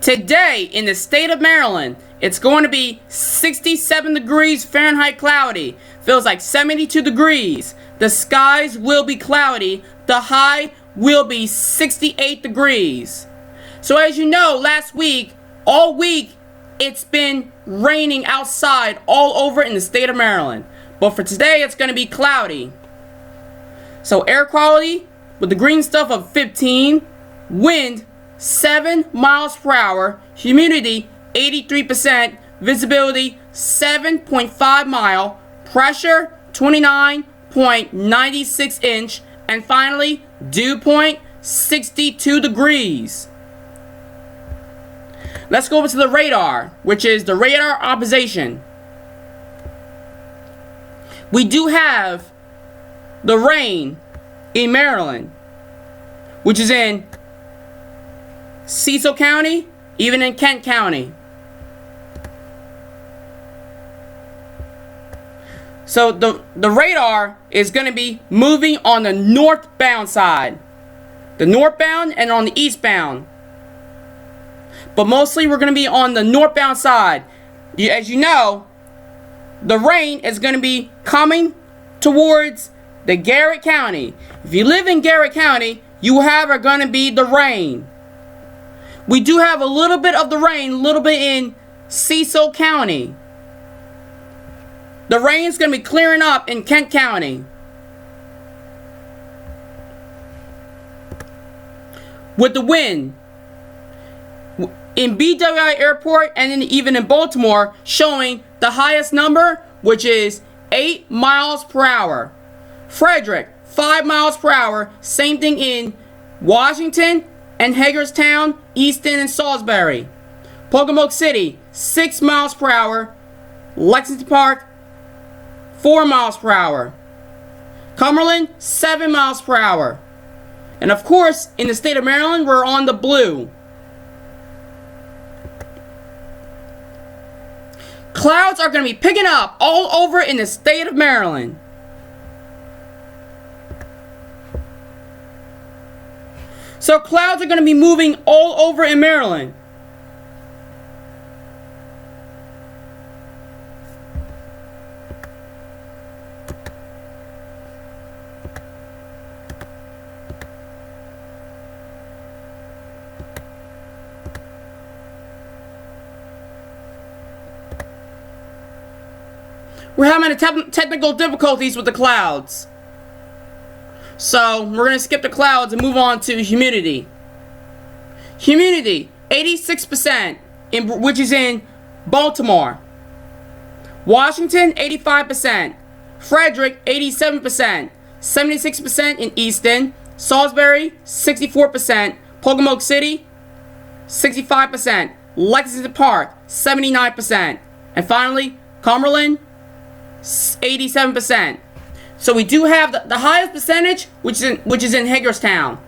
Today in the state of Maryland, it's going to be 67 degrees Fahrenheit cloudy. Feels like 72 degrees. The skies will be cloudy. The high will be 68 degrees. So as you know, last week, all week, it's been raining outside all over in the state of Maryland. But for today, it's going to be cloudy. So air quality with the green stuff of 15, wind 7 miles per hour, humidity 83%, visibility 7.5 mile, pressure 29.96 inch, and finally dew point 62 degrees. Let's go over to the radar, which is the radar opposition. We do have the rain in Maryland, which is in Cecil County, even in Kent County. So the radar is going to be moving on the northbound side. The northbound and on the eastbound. But mostly we're going to be on the northbound side. As you know, the rain is going to be coming towards the Garrett County. If you live in Garrett County, you are going to be the rain. We do have a little bit of the rain, a little bit in Cecil County. The rain's going to be clearing up in Kent County. With the wind, in BWI Airport and even in Baltimore, showing the highest number, which is 8 miles per hour. Frederick, 5 miles per hour. Same thing in Washington and Hagerstown, Easton, and Salisbury. Pocomoke City, 6 miles per hour. Lexington Park, 4 miles per hour. Cumberland, 7 miles per hour. And of course, in the state of Maryland, we're on the blue. Clouds are going to be picking up all over in the state of Maryland. So clouds are going to be moving all over in Maryland. We're having technical difficulties with the clouds. So we're going to skip the clouds and move on to humidity. Humidity, 86%, which is in Baltimore. Washington, 85%. Frederick, 87%. 76% in Easton. Salisbury, 64%. Pocomoke City, 65%. Lexington Park, 79%. And finally, Cumberland, 87%. So we do have the highest percentage, which is in Hagerstown.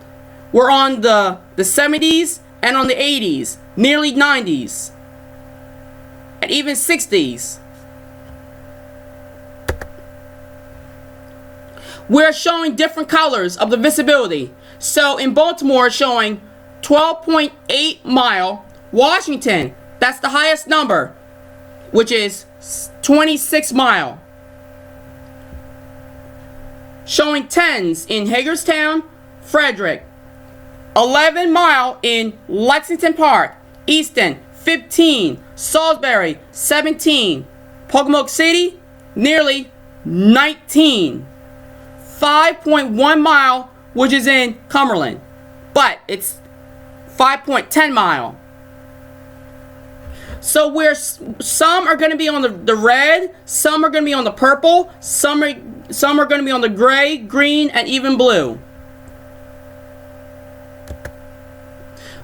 We're on the 70s and on the 80s, nearly 90s, and even 60s. We're showing different colors of the visibility. So in Baltimore, showing 12.8 mile. Washington, that's the highest number, which is 26 mile. Showing 10s in Hagerstown, Frederick. 11 mile in Lexington Park. Easton, 15. Salisbury, 17. Pocomoke City, nearly 19. 5.1 mile, which is in Cumberland. But it's 5.10 mile. So where some are going to be on the red, some are going to be on the purple, some are going to be on the gray, green, and even blue.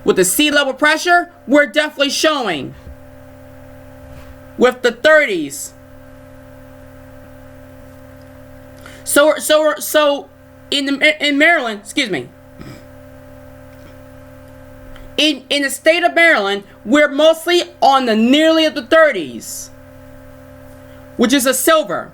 With the sea level pressure, we're definitely showing with the 30s. So in Maryland, excuse me. In the state of Maryland, we're mostly on the nearly of the 30s, which is a silver.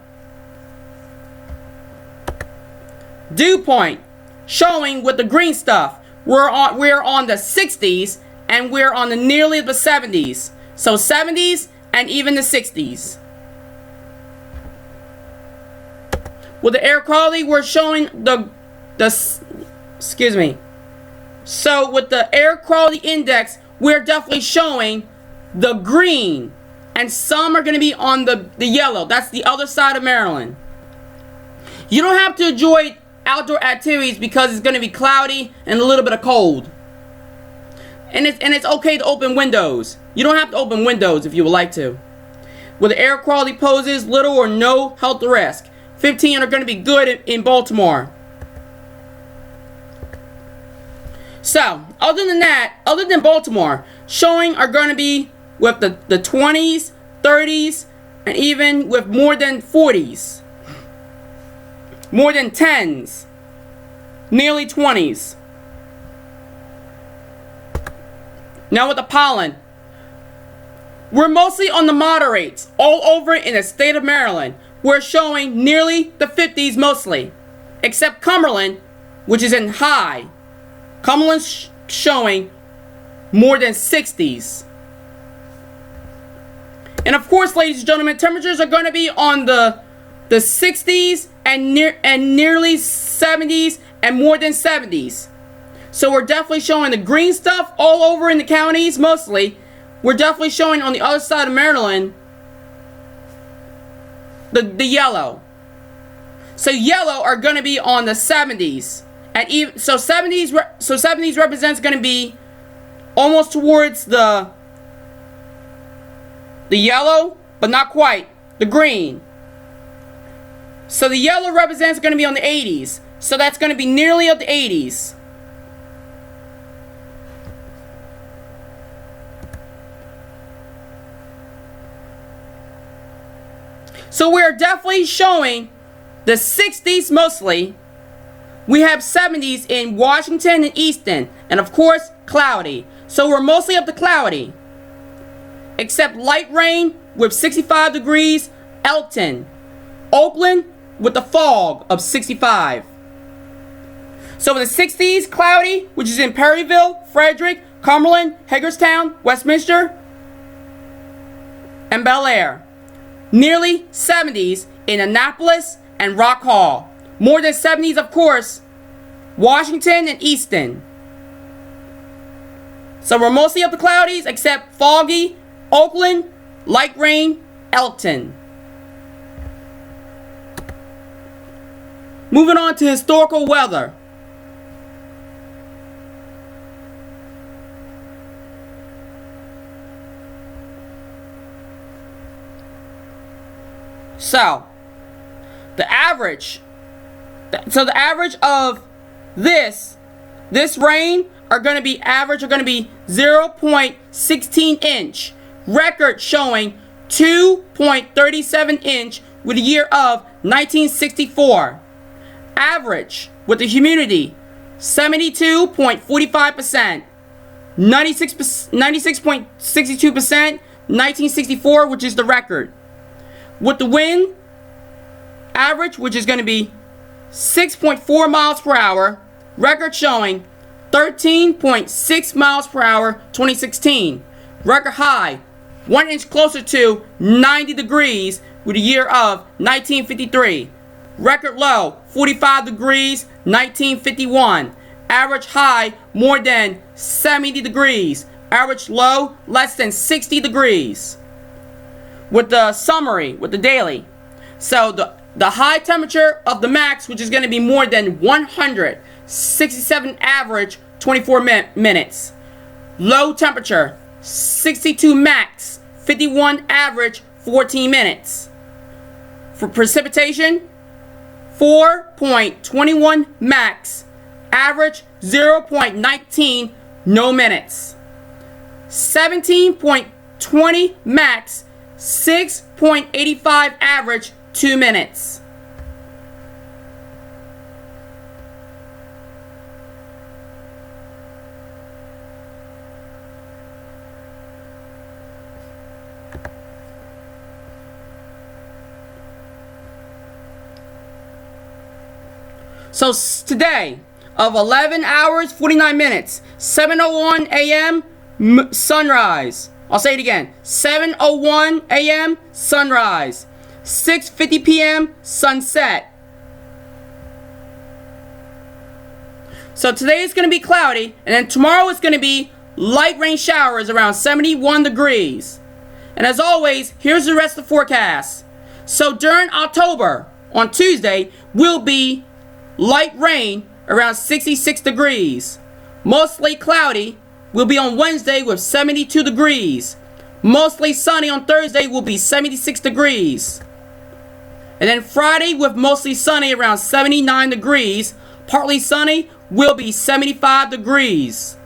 Dew point, showing with the green stuff, we're on the 60s and we're on the nearly the 70s. So 70s and even the 60s. With the air quality, we're showing excuse me. So with the air quality index, we're definitely showing the green, and some are going to be on the yellow. That's the other side of Maryland. You don't have to enjoy outdoor activities because it's going to be cloudy and a little bit of cold. And it's okay to open windows. You don't have to open windows if you would like to. Where the air quality poses little or no health risk. 15 are going to be good in Baltimore. So, other than that, other than Baltimore, showing are going to be with the 20s, 30s, and even with more than 40s. More than 10s. Nearly 20s. Now with the pollen, we're mostly on the moderates all over in the state of Maryland. We're showing nearly the 50s mostly, except Cumberland, which is in high. Cumberland's showing more than 60s. And of course, ladies and gentlemen, temperatures are going to be on the 60s and nearly 70s and more than 70s. So we're definitely showing the green stuff all over in the counties mostly. We're definitely showing on the other side of Maryland the yellow. So yellow are going to be on the 70s. And even so 70s represents going to be almost towards the yellow, but not quite. The green. So the yellow represents going to be on the 80s. So that's going to be nearly of the 80s. So we're definitely showing the 60s mostly. We have 70s in Washington and Easton. And of course, cloudy. So we're mostly up to cloudy. Except light rain with 65 degrees, Elkton. Oakland with the fog of 65. So with the 60s, cloudy, which is in Perryville, Frederick, Cumberland, Hagerstown, Westminster, and Bel Air. Nearly 70s in Annapolis and Rock Hall. More than 70s, of course, Washington and Easton. So we're mostly up to cloudies, except foggy, Oakland, light rain, Elkton. Moving on to historical weather. So, the average of this rain are going to be 0.16 inch. Record showing 2.37 inch with the year of 1964. Average with the humidity 72.45%, 96.62%, 1964, which is the record. With the wind average, which is going to be 6.4 miles per hour, record showing 13.6 miles per hour, 2016. Record high 1 inch closer to 90 degrees with the year of 1953. Record low 45 degrees, 1951. Average high more than 70 degrees. Average low less than 60 degrees. With the summary, with the daily. So the high temperature of the max, which is going to be more than 167 average, 24 minutes. Low temperature 62 max, 51 average, 14 minutes. For precipitation 4.21 max, average 0.19, no minutes. 17.20 max, 6.85 average, 2 minutes. So today, of 11 hours, 49 minutes, 7:01 a.m., sunrise. I'll say it again. 7:01 a.m. sunrise. 6:50 p.m. sunset. So today is going to be cloudy, and then tomorrow is going to be light rain showers around 71 degrees. And as always, here's the rest of the forecast. So during October, on Tuesday, will be light rain around 66 degrees. Mostly cloudy will be on Wednesday with 72 degrees. Mostly sunny on Thursday will be 76 degrees. And then Friday with mostly sunny around 79 degrees. Partly sunny will be 75 degrees.